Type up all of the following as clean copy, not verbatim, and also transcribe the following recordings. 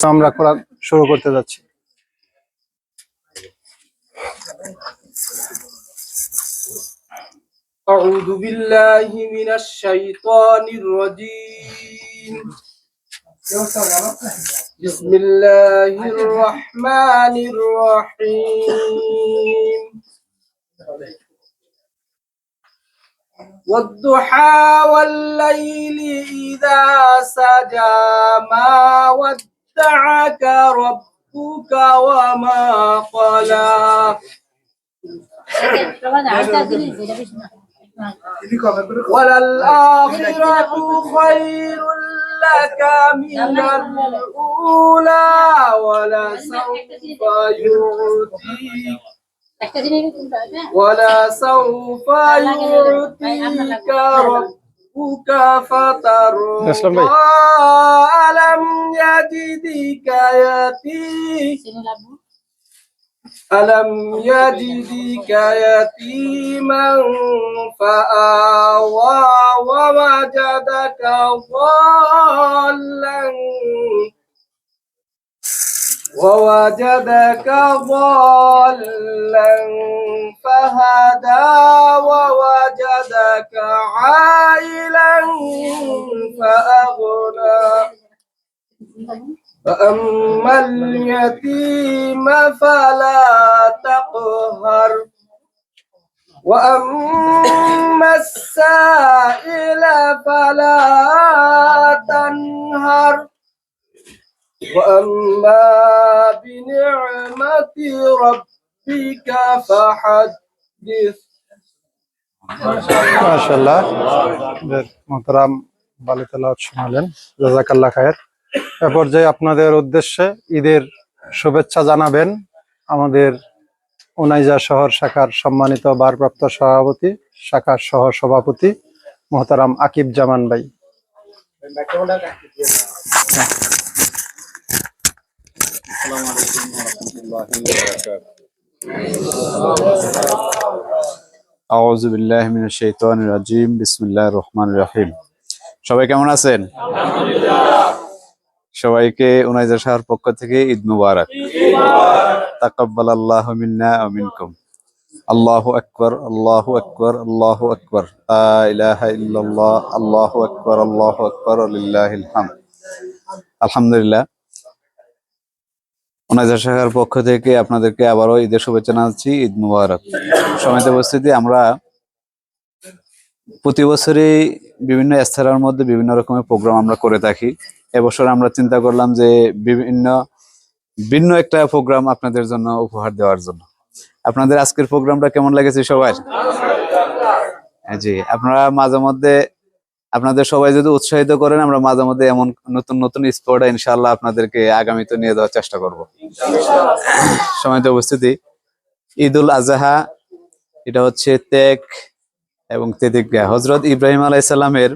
আমরা কোরআন শুরু করতে যাচ্ছি। أعوذ بالله من الشيطان الرجيم. بسم الله الرحمن الرحيم. والضحى والليل إذا سجى ما ودعك ربك وما قلى وللآخرة خير لك من الأولى ولسوف يعطيك ربك فترضى ألم يجدك يتيما فآوى ووجدك ضالا فهدى ووجدك عائلا فأغنى فأما اليتيم فلا تقهر وأما السائل فلا تنهر وأما بنعمة ربك فحدث মাশাআল্লাহ, মোহতারাম বালি তেলাওয়াত শোনালেন, জাযাকাল্লাহ খায়ের। এ পর্যায়ে আপনাদের উদ্দেশ্যে ঈদের শুভেচ্ছা জানাবেন আমাদের উনাইজা শহর শাখার সম্মানিত ভারপ্রাপ্ত সভাপতি, শাখার সহ সভাপতি মোহতারাম আকিব জামান ভাই। আউযু বিল্লাহি মিনাশ শাইতানির রাজিম। বিসমিল্লাহির রহমানির রহিম। সবাই কেমন আছেন? সবাইকে উনাইজা শাহর পক্ষ থেকে ঈদ মুবারক। তাকাব্বালাল্লাহু মিন্না ওয়া মিনকুম। আল্লাহু আকবার, আল্লাহু আকবার, আল্লাহু আকবার, লা ইলাহা ইল্লাল্লাহ, আল্লাহু আকবার, আল্লাহু আকবার, লিল্লাহিল হামদ। আলহামদুলিল্লাহ, উনাইজা শাখার পক্ষ থেকে আপনাদেরকে আবারও ঈদের শুভেচ্ছা জানাচ্ছি। ঈদ মুবারক। সম্মানিত উপস্থিতি, আমরা প্রতি বছরই বিভিন্ন স্তরের মধ্যে বিভিন্ন রকমের প্রোগ্রাম আমরা করে থাকি। এবছর আমরা চিন্তা করলাম যে ভিন্ন একটা প্রোগ্রাম আপনাদের জন্য উপহার দেওয়ার জন্য। আপনাদের আজকের প্রোগ্রামটা কেমন লেগেছে সবার? জি, আপনারা মাঝে মধ্যে আপনাদের সবাই যদি উৎসাহিত করেন, আমরা মাঝে মধ্যে এমন নতুন নতুন স্পট ইনশাআল্লাহ আপনাদেরকে আগামীতে নিয়ে দেওয়ার চেষ্টা করব। সম্মানিত উপস্থিতি, ঈদুল আজহা এটা হচ্ছে ত্যাগ এবং তিতিক্ষা। হযরত ইব্রাহিম আলাইহিস সালামের,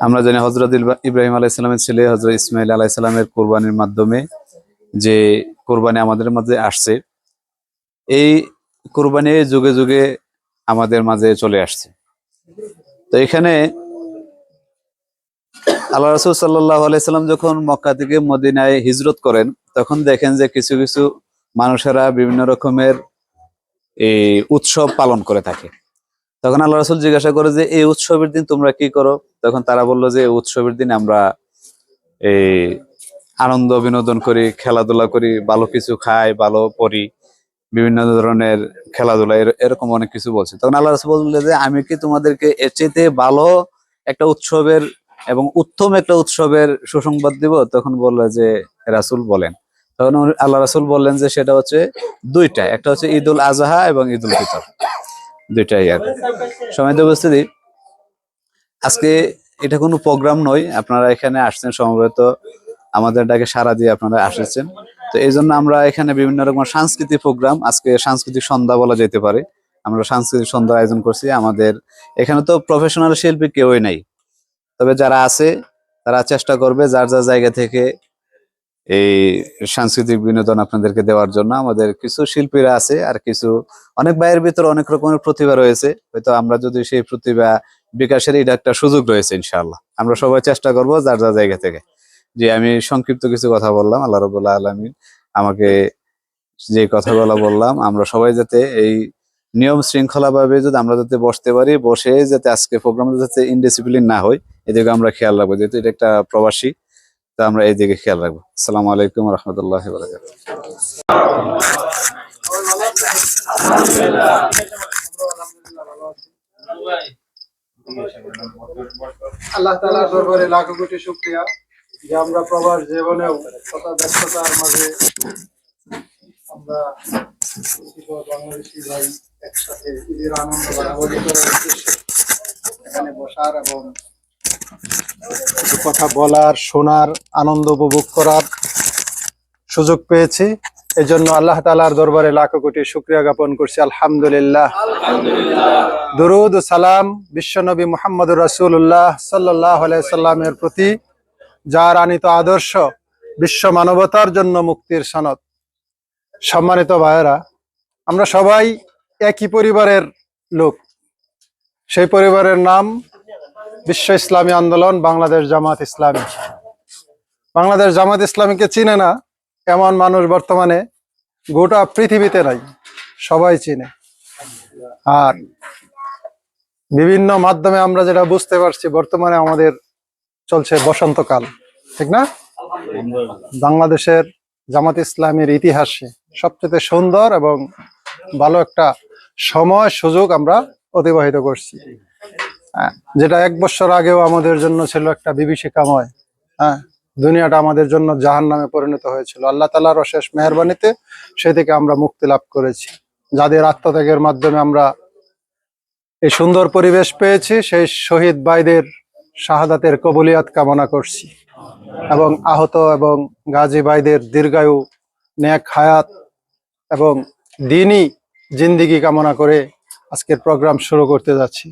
আমরা জানি হযরত ইব্রাহিম আলাইহিস সালামের ছেলে হযরত ইসমাঈল আলাইহিস সালামের কুরবানির মাধ্যমে যে কুরবানি আমাদের মাঝে আসছে, এই কুরবানি যুগে যুগে আমাদের মাঝে চলে আসছে। তো এখানে আল্লাহ রাসূল সাল্লাল্লাহু আলাইহি সাল্লাম যখন মক্কা থেকে মদিনায় হিজরত করেন, তখন দেখেন যে কিছু কিছু মানুষেরা বিভিন্ন রকমের এই উৎসব পালন করে থাকে। তখন আল্লাহ রাসূল জিজ্ঞাসা করে যে এই উৎসবের দিন তোমরা কি করো? তখন তারা বলল যে উৎসবের দিন আমরা এই আনন্দ বিনোদন করি, খেলাধুলা করি, ভালো কিছু খাই, ভালো পড়ি, বিভিন্ন ধরনের খেলাধুলা, এরকম অনেক কিছু বলছে। তখন আল্লাহ রাসূল বললেন যে আমি কি তোমাদেরকে এর চাইতে ভালো একটা উৎসবের এবং উত্তম একটা উৎসবের সুসংবাদ দিব? তখন বলল যে রাসূল বলেন। তখন আল্লাহ রাসূল বললেন যে সেটা হচ্ছে দুইটা, একটা হচ্ছে ঈদুল আজহা এবং ঈদুল ফিতর, দুইটাই। আর সম্মানিত উপস্থিতি, আজকে এটা কোনো প্রোগ্রাম নয়, আপনারা এখানে আসছেন সমবেত আমাদের ডাকে সাড়া দিয়ে আপনারা এসেছেন। তো এই জন্য আমরা এখানে বিভিন্ন রকম সাংস্কৃতিক প্রোগ্রাম, আজকে সাংস্কৃতিক সন্ধ্যা বলা যেতে পারে, আমরা সাংস্কৃতিক সন্ধ্যা আয়োজন করছি। আমাদের এখানে তো প্রফেশনাল শিল্পী কেউই নাই, তবে যারা আছে তারা চেষ্টা করবে যার যার জায়গা থেকে এই সাংস্কৃতিক বিনোদন আপনাদেরকে দেওয়ার জন্য। আমাদের কিছু শিল্পীরা আছে, আর কিছু অনেক ভাইয়ের ভিতরে অনেক রকমের প্রতিভা রয়েছে, হয়তো আমরা যদি সেই প্রতিভা বিকাশের এটা একটা সুযোগ রয়েছে, ইনশাআল্লাহ আমরা সবাই চেষ্টা করব যার যার জায়গা থেকে। যে আমি সংক্ষিপ্ত কিছু কথা বললাম। আল্লাহ রাব্বুল আলামিন আমাকে যে কথাগুলো বললাম, আমরা সবাই যাতে এই নিয়ম শৃঙ্খলা ভাবে যদি আমরা যাতে বসতে পারি, বসে যাতে আজকে প্রোগ্রাম যাতে ইনডিসিপ্লিন না হয়, এদিকে আমরা খেয়াল রাখবো, যেহেতু এটা একটা প্রবাসী, তো আমরা এই দিকে খেয়াল রাখবো। আসসালামু আলাইকুম রহমতুল্লাহ বারাকাতুহু। আল্লাহ তাআলার দরবারে লাখো কোটি শুকরিয়া যে আমরা প্রবাস জীবনেও কত ব্যস্ততার মাঝে আমরা বাংলাদেশি ভাই একসাথে ঈদের আনন্দ ভাগাভাগি করার উদ্দেশ্যে এখানে বসার এবং কিছু কথা বলার, শোনার, আনন্দ উপভোগ করার সুযোগ পেয়েছি। এজন্য আল্লাহ তাআলার দরবারে লাখো কোটি শুকরিয়া জ্ঞাপন করছি। আলহামদুলিল্লাহ। দরুদ ও সালাম বিশ্বনবী মুহাম্মদুর রাসূলুল্লাহ সাল্লাল্লাহু আলাইহি সাল্লামের প্রতি, যার আনিত আদর্শ বিশ্ব মানবতার জন্য মুক্তির সনদ। সম্মানিত ভাইয়েরা, আমরা সবাই একই পরিবারের লোক। সেই পরিবারের নাম বিশ্ব ইসলামী আন্দোলন বাংলাদেশ জামাত ইসলামী। বাংলাদেশ জামাত ইসলামীকে চিনে না এমন মানুষ বর্তমানে গোটা পৃথিবীতে নাই, সবাই চিনে। আর বিভিন্ন মাধ্যমে আমরা যেটা বুঝতে পারছি, বর্তমানে আমাদের চলছে বসন্তকাল, ঠিক না? বাংলাদেশের জামাত ইসলামের ইতিহাসে সবচেয়ে সুন্দর এবং ভালো একটা সময় সুযোগ আমরা অতিবাহিত করছি। যেটা 1 বছর আগেও আমাদের জন্য ছিল একটা বিভীষিকাময়। দুনিয়াটা আমাদের জন্য জাহান্নামে পরিণত হয়েছিল। আল্লাহ তাআলার অশেষ মেহেরবানিতে সে থেকে আমরা মুক্তি লাভ করেছি। যাদের আত্মত্যাগের মাধ্যমে আমরা এই সুন্দর পরিবেশ পেয়েছি, সেই শহীদ ভাইদের শাহাদাতের কবুলিয়াত কামনা করছি এবং আহত এবং গাজী ভাইদের দীর্ঘায়ু, নেক হায়াত এবং দ্বীনি জিন্দেগি কামনা করে আজকের প্রোগ্রাম শুরু করতে যাচ্ছি।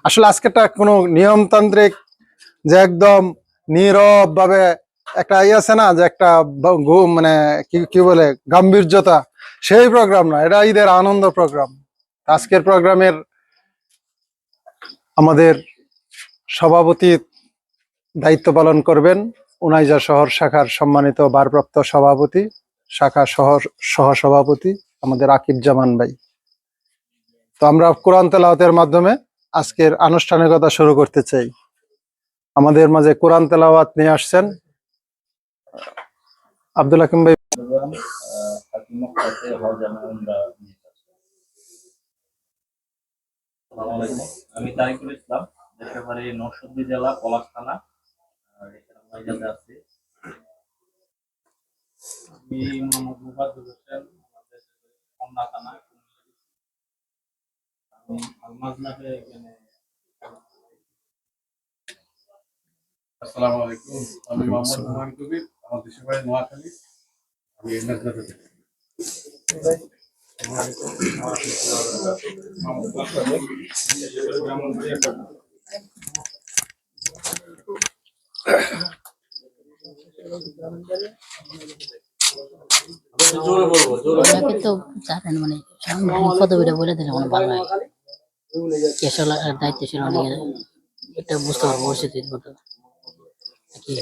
আসলে আজকেরটা কোনো নিয়মতান্ত্রিক যে একদম নীরব ভাবে একটা আছে না, যে একটা মানে কি বলে গাম্ভীর্যতা, সেই প্রোগ্রাম না, এটা ঈদের আনন্দ প্রোগ্রাম। আজকের প্রোগ্রামের আমাদের সভাপতি দায়িত্ব পালন করবেন উনাইজা শহর শাখার সম্মানিত ভারপ্রাপ্ত সভাপতি, শাখা সহসভাপতি আমাদের আকিব জামান ভাই। তো আমরা কোরআন তেলাওয়াতের মাধ্যমে আজকের আনুষ্ঠানিকতা শুরু করতে চাই। আমাদের মাঝে কোরআন তেলাওয়াত নিয়ে আসছেন আব্দুল হাকিম ভাই। আমি তারিকুল ইসলাম, দেশের বাড়ি নরসিংদী জেলা পলাশ থানা। আছি আমি মোহাম্মদ মুফাজ্জল হোসেন, হোমনা থানা। আমি আলমাজনাতে এখানে। আসসালামু আলাইকুম। আমি মোহাম্মদ হুমায়ুন কবির, আমার দেশের বাড়ি নোয়াখালী। আমি মেঘনাতে থাকি। ওনাকে তো জানেন, মানে পদবিটা বলে দিলে আমার ভালো লাগে। কেশাল দায়িত্ব ছিল অনেক, এটা বুঝতে পারবো পরিস্থিতি কি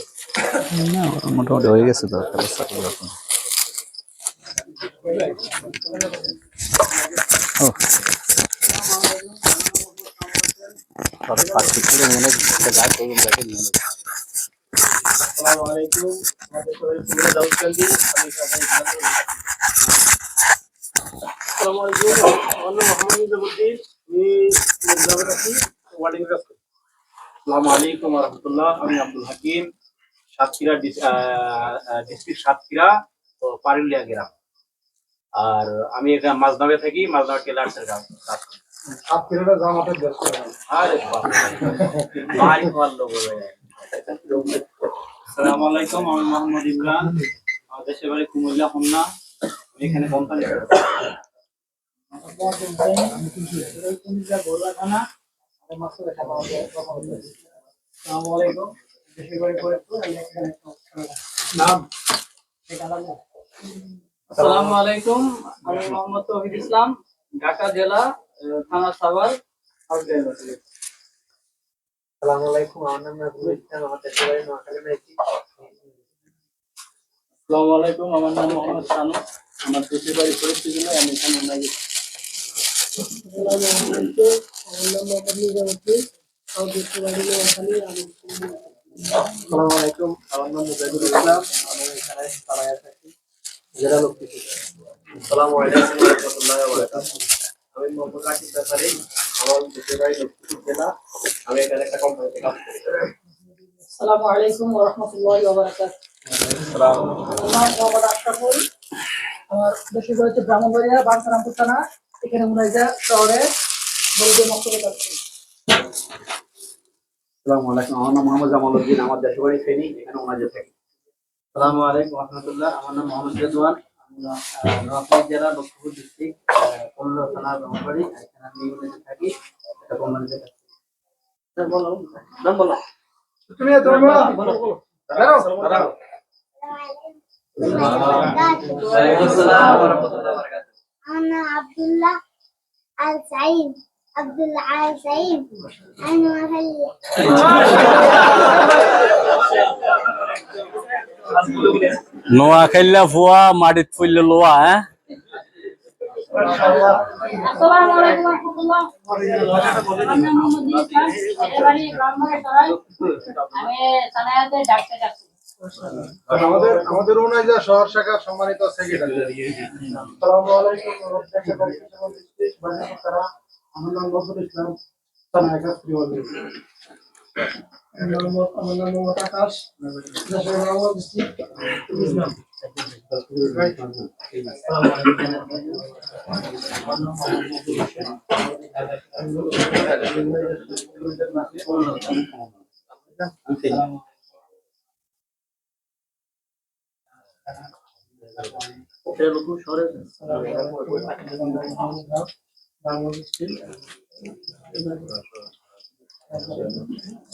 না, মোটামুটি হয়ে গেছে তো। আসসালামু আলাইকুম। আমাদের সবাই ভুলে যাও জলদি। আমি সবাই আসসালামু আলাইকুম। আমার নাম মোহাম্মদ জবুদ্দিন। আমি মির্জাপুর আছি, ওয়ার্ডিং কাজ করি। আসসালামু আলাইকুম ওয়া রাহমাতুল্লাহ। আমি আব্দুল হাকিম, সাতক্ষীরা ডিস্ট্রিক্ট সাতক্ষীরা ও পারুলিয়া গ্রাম। আর আমি এখানে মাঝনাবে থাকি, মাঝনাবে টেলার্সের কাজ করি। সাতক্ষীরাটা জামাতের দেশ। আরে বাবা, বাড়ি ভালো বলে। আসসালামু আলাইকুম। আমি মোহাম্মদ ইমরান, আমার দেশের বাড়ি কুমিল্লা হোমনা। আমি এখানে কোম্পানি আসসালামু আলাইকুম। আমি মোহাম্মদ তৌহিদ ইসলাম, ঢাকা জেলা, থানা সাভার। আসসালামু আলাইকুম। আমার নাম নাজমুল ইসলাম, আমার দেশের বাড়ি নোয়াখালী। আসসালামু আলাইকুম, আমার নাম মোহাম্মদ শানু, আমার দেশের বাড়ি ফরিদপুর জেলায়, আমি এখানে উনাইয়ে আসসালামু আলাইকুম, আমার নাম মুজাহিদুল ইসলাম, আমি এখানে সারায়া থাকি, জেলা লক্ষ্মীপুর। আসসালামু আলাইকুম ওয়া রাহমাতুল্লাহি ওয়া বারাকাতুহু। আমি মোহাম্মদ রাকিব ব্যাপারী, আমার দেশের বাড়ি লক্ষ্মীপুর জেলা, আমি এখানে একটা কোম্পানিতে কাজ করি। আসসালামু আলাইকুম ওয়া রাহমাতুল্লাহি ওয়া বারাকাতুহু। আমার নাম মোহাম্মদ আশরাফুল, আমার দেশের বাড়ি হচ্ছে ব্রাহ্মণবাড়িয়া, বাগদারামপুর থানা, এখানে মুনাইজা শহরে বলদের মক্তবে কাজ করি। আসসালামু আলাইকুম, আমার নাম মোহাম্মদ জামালউদ্দিন, আমার দেশের বাড়ি ফেনী, এখানে ওনাদের থাকি। আসসালামু আলাইকুম ওয়া রাহমাতুল্লাহ, আমার নাম মোহাম্মদ রেজওয়ান, আমি নোয়াখালী জেলা লক্ষ্মীপুর ডিস্ট্রিক্ট, পনেরো থানা ব্রাহ্মণবাড়ি, এখানে আমি উনাইয়ে থাকি, একটা কোম্পানিতে কাজ করি। বলো, নাম বলো। তুমি বলো। দাঁড়াও, দাঁড়াও। ওয়ালাইকুম আসসালাম ওয়া রাহমাতুল্লাহি ওয়া বারাকাতুহু। أنا عبد الله آل سعيد عبد الله آل سعيد أنا وهلا নোয়াখাইলা ফুয়া মাটিত ফুললে লোয়া হ্যাঁ আসসালামু আলাইকুম ওয়া রাহমাতুল্লাহ। আমার নাম মোহাম্মদ ইসলাম, এর বাড়ি ব্রাহ্মণবাড়িয়া সরাই, আমি সানায়াতে ডাক্তার কাজ করি। আমাদের উনাইজা শহর শাখার সম্মানিত সেক্রেটারি। আসসালামু আলাইকুম, আমার দেশের বাড়ি ডিস্ট্রিক্ট বাগেরহাট থানা, আমার নাম নজরুল ইসলাম, সারায়া কাজ করি অলরেডি। আমার নাম মোহাম্মদ আকাশ, দেশের বাড়ি ডিস্ট্রিক্ট ইসলাম।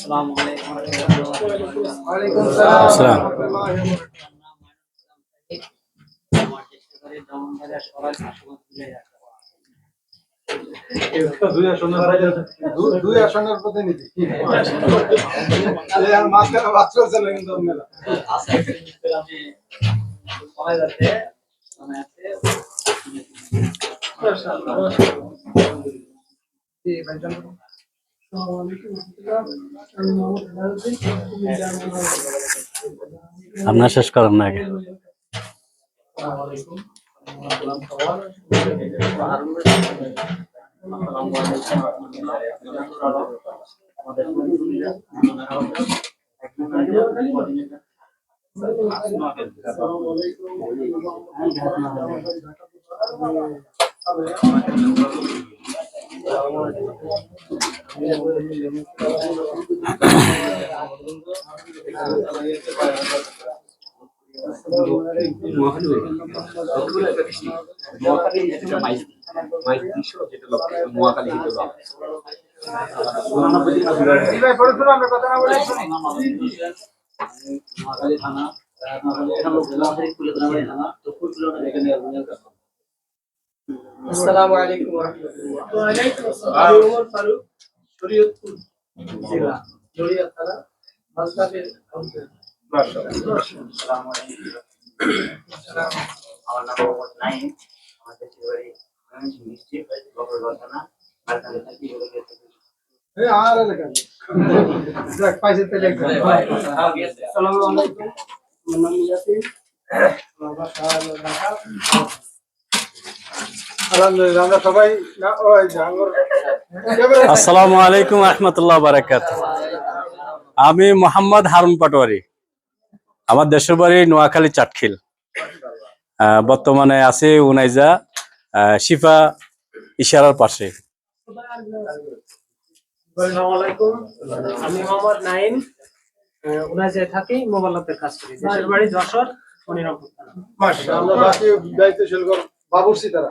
আসসালামু আলাইকুম ওয়া রাহমাতুল্লাহ। ওয়ালাইকুম আসসালাম। আসসালাম। আমার দেশের বাড়ি ব্রাহ্মণবাড়িয়া সরাই, আশুগঞ্জ জেলায়। দুই আসনের প্রতিনিধি। এই আর মাঝখানে বাচ্চা ছিল কিন্তু আপনারা। আমি সবাই যাচ্ছে মানে আছে জি ভাইজান। আসসালামু আলাইকুম ওয়া রাহমাতুল্লাহ। আমি মোহাম্মদ নাজরুদ্দিন, কুমিল্লা জেলা। আপনার শেষ করেন না আগে আসসালামু আলাইকুম। আসসালাম সবার। নোয়াখালী থানা, এখানে নোয়াখালী কুলিয়াবাড়ি থানা, তো কুলিয়াবাড়ি এখানে আসসালামু আলাইকুম ওয়া রাহমাতুল্লাহ। ওয়া আলাইকুম আসসালাম। আমি ওমর ফারুক, শরীয়তপুর জেলা, জড়িয়া থানা, মাসদাফের কাউন্সিলর। আসসালামু আলাইকুম। আমার নাম মোহাম্মদ নাইম, আমার দেশের বাড়ি ময়মনসিংহ ডিস্ট্রিক্ট, বগুড়া থানা, মালখালী থাকি। এই আর এলাকা। দেখ পাইছে তেলে একদম। আসসালামু আলাইকুম। আমার নাম ইয়াসিন, আমার বাসা হলো ঢাকা। আলহামদুলিল্লাহ আমরা সবাই ওই জাঙ্গর। আসসালামু আলাইকুম রহমতুল্লাহ বারাকাত আমি মোহাম্মদ হারুন পাটোয়ারি আমার দেশের বাড়ি নোয়াখালী চাটখিল বর্তমানে আছি উনাইজা শিফা ইশারার পাশে আসসালামু আলাইকুম। আমি মোহাম্মদ নাইম, উনাইজায় থাকি, মোবাইলাতে কাজ করি। দেশের বাড়ি যশোর, মনিরামপুর থানা। মাশাআল্লাহ, বাকি দায়িত্বশীল বাবুর্চি তারা।